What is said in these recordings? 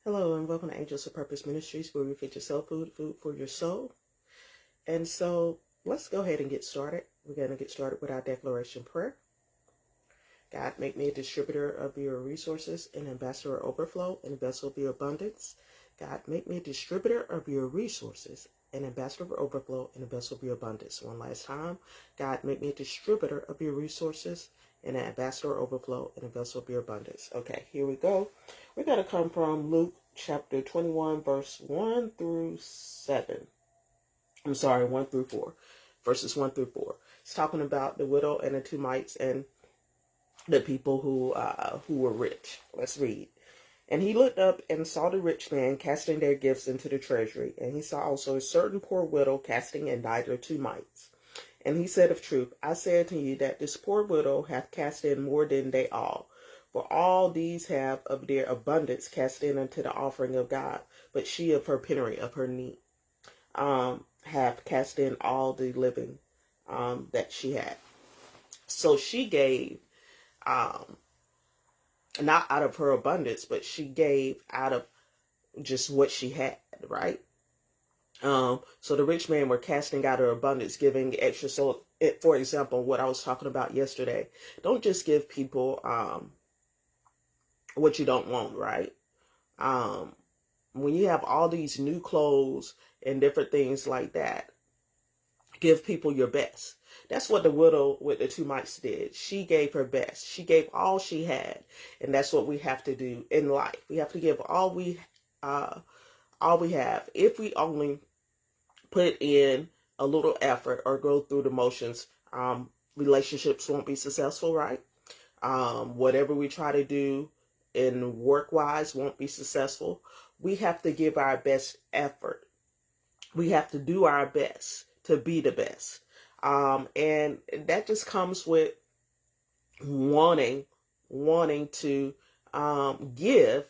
Hello and welcome to Angels of Purpose Ministries, where we feature soul food for your soul. And so let's go ahead and get started. We're going to get started with our declaration prayer. God, make me a distributor of your resources, an ambassador of overflow, and a vessel of your abundance. God, make me a distributor of your resources, an ambassador of overflow, and a vessel of your abundance. One last time. God, make me a distributor of your resources, and an ambassador of overflow, and a vessel of your abundance. Okay, here we go. We're going to come from Luke chapter 21, verse 1 through 7. 1 through 4. Verses 1 through 4. It's talking about the widow and the two mites and the people who were rich. Let's read. And he looked up and saw the rich man casting their gifts into the treasury. And he saw also a certain poor widow casting in neither two mites. And he said, of truth, I say unto you that this poor widow hath cast in more than they all. For all these have of their abundance cast in unto the offering of God. But she of her penury, of her need, have cast in all the living that she had. So she gave, not out of her abundance, but she gave out of just what she had, right? So the rich man were casting out her abundance, giving extra. So, for example, what I was talking about yesterday, don't just give people what you don't want, right? When you have all these new clothes and different things like that, give people your best. That's what the widow with the two mites did. She gave her best. She gave all she had, and that's what we have to do in life. We have to give all we have. If we only put in a little effort or go through the motions, relationships won't be successful, right? Whatever we try to do in work-wise won't be successful. We have to give our best effort. We have to do our best to be the best. And that just comes with wanting to give,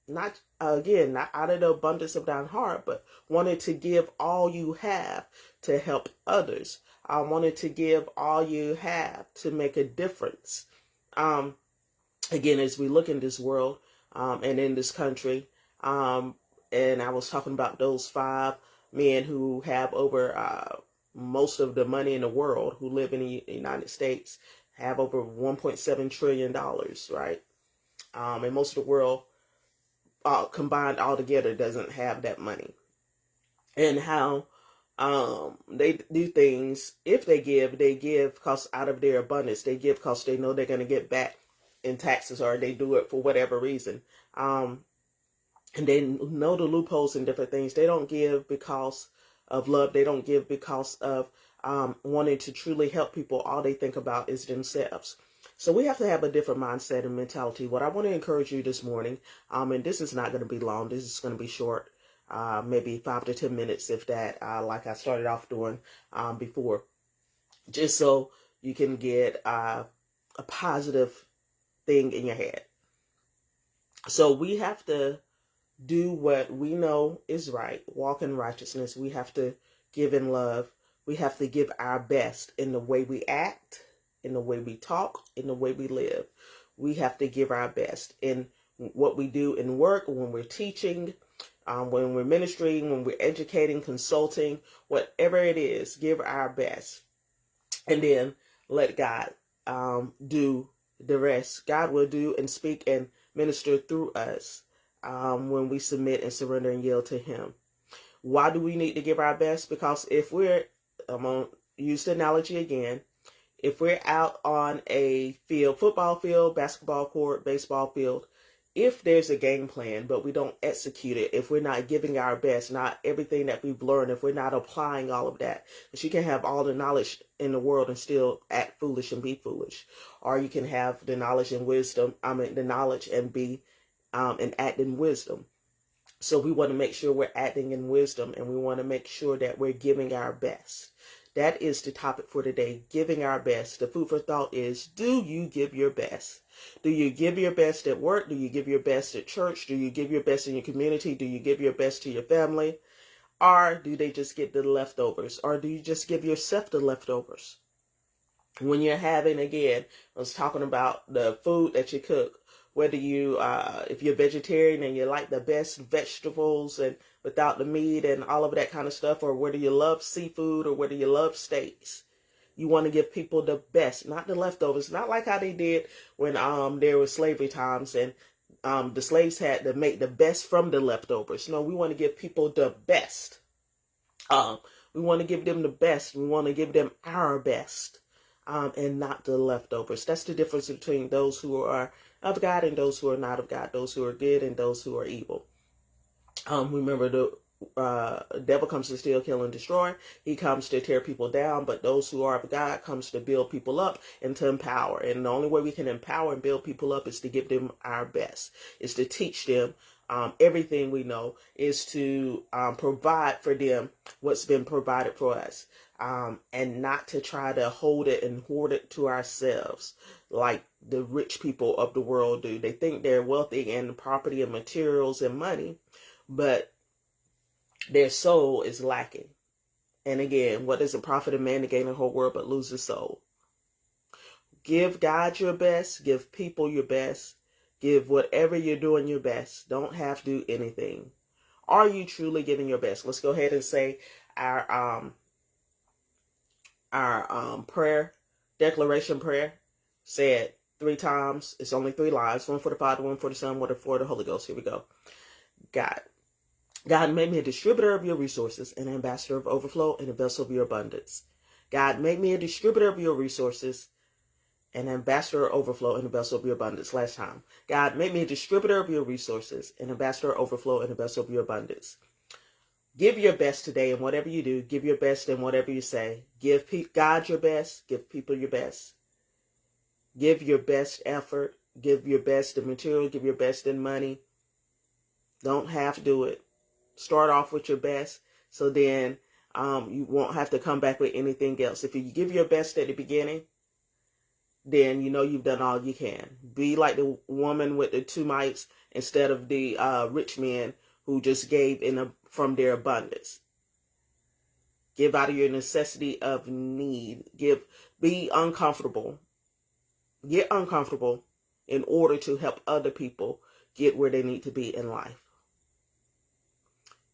not out of the abundance of thine heart, but wanted to give all you have to help others. I wanted to give all you have to make a difference. Again, as we look in this world and in this country, and I was talking about those 5 men who have over most of the money in the world, who live in the United States, have over $1.7 trillion, right? And most of the world combined all together doesn't have that money. And how they do things, if they give because out of their abundance. They give because they know they're going to get back in taxes, or they do it for whatever reason. And they know the loopholes and different things. They don't give because of love. They don't give because of wanting to truly help people. All they think about is themselves. So we have to have a different mindset and mentality. What I want to encourage you this morning, and this is not going to be long. This is going to be short, maybe 5 to 10 minutes, if that, like I started off doing before, just so you can get a positive thing in your head. So we have to do what we know is right, walk in righteousness. We have to give in love. We have to give our best in the way we act, in the way we talk, in the way we live. We have to give our best in what we do in work, when we're teaching, when we're ministering, when we're educating, consulting, whatever it is, give our best. And then let God do the rest. God will do and speak and minister through us when we submit and surrender and yield to Him. Why do we need to give our best? Because if we're, I'm going to use the analogy again, if we're out on a field, football field, basketball court, baseball field, if there's a game plan, but we don't execute it, if we're not giving our best, not everything that we've learned, if we're not applying all of that, because you can have all the knowledge in the world and still act foolish and be foolish. Or you can have the knowledge and wisdom, the knowledge and be and act in wisdom. So we want to make sure we're acting in wisdom, and we want to make sure that we're giving our best. That is the topic for today, giving our best. The food for thought is, do you give your best? Do you give your best at work? Do you give your best at church? Do you give your best in your community? Do you give your best to your family? Or do they just get the leftovers? Or do you just give yourself the leftovers? When you're having, again, I was talking about the food that you cook. whether you, if you're vegetarian and you like the best vegetables and without the meat and all of that kind of stuff, or whether you love seafood or whether you love steaks. You want to give people the best, not the leftovers. Not like how they did when there was slavery times and the slaves had to make the best from the leftovers. No, we want to give people the best. We want to give them the best. We want to give them our best, and not the leftovers. That's the difference between those who are of God and those who are not of God, those who are good and those who are evil. Remember, the devil comes to steal, kill, and destroy. He comes to tear people down, but those who are of God comes to build people up and to empower. And the only way we can empower and build people up is to give them our best, is to teach them everything we know, is to provide for them what's been provided for us, and not to try to hold it and hoard it to ourselves like the rich people of the world do. They think they're wealthy in property and materials and money, but their soul is lacking. And again, what does it profit a man to gain the whole world but lose his soul? Give God your best. Give people your best. Give whatever you're doing your best. Don't have to do anything. Are you truly giving your best? Let's go ahead and say our prayer, declaration prayer. Say it 3 times. It's only 3 lines. 1 for the Father, 1 for the Son, 1 for the Holy Ghost. Here we go. God, make me a distributor of your resources, an ambassador of overflow, and a vessel of your abundance. God, make me a distributor of your resources, an ambassador of overflow, and a vessel of your abundance. Last time. God, make me a distributor of your resources, an ambassador of overflow, and a vessel of your abundance. Give your best today in whatever you do. Give your best in whatever you say. Give God your best. Give people your best. Give your best effort. Give your best in material. Give your best in money. Don't have to do it. Start off with your best, so then you won't have to come back with anything else. If you give your best at the beginning, then you know you've done all you can. Be like the woman with the 2 mites instead of the rich men who just gave from their abundance. Give out of your necessity of need. Be uncomfortable. Get uncomfortable in order to help other people get where they need to be in life.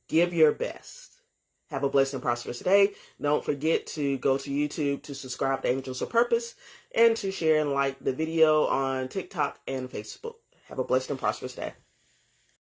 Give your best. Have a blessed and prosperous day. Don't forget to go to YouTube to subscribe to Angels of Purpose and to share and like the video on TikTok and Facebook. Have a blessed and prosperous day.